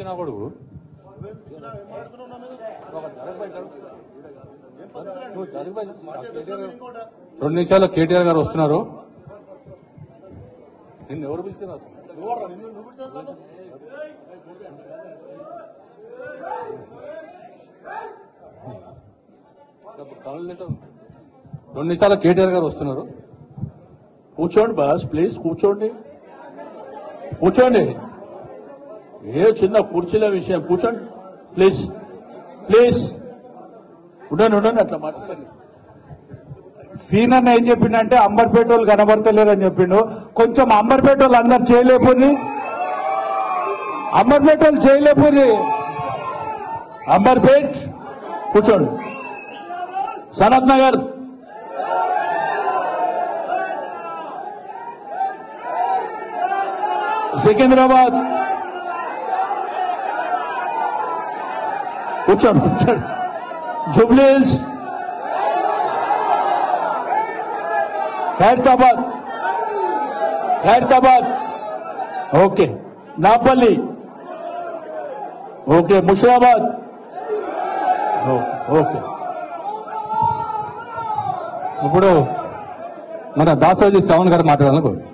నా కొడుకు రెండు నిమిషాలు కేటీఆర్ గారు వస్తున్నారు. నిన్ను ఎవరు పిలిచారు అసలు? రెండు నిమిషాలు కేటీఆర్ గారు వస్తున్నారు. కూర్చోండి బాస్, ప్లీజ్ కూర్చోండి, కూర్చోండి. ఏ చిన్న కుర్చీల విషయం, కూర్చోండి ప్లీజ్, ప్లీజ్. ఉండండి అట్లా మాట్లాడండి. సీనన్న ఏం చెప్పిండంటే అంబర్పేట వాళ్ళు కనబడతలేరని చెప్పిండు. కొంచెం అంబర్పేట వాళ్ళు అందరు చేయలేకపోయి, అంబర్పేట వాళ్ళు చేయలేకపోయి. అంబర్పేట్ కూర్చోండి. సనత్ నగర్, సికింద్రాబాద్ కూర్చోండి. Jubilee Hills, Khairatabad, okay. Nampally, okay. Musheerabad, okay. ఇప్పుడు మన దాసోజీ శ్రవణ్ గారు మాట్లాడాలనుకోండి.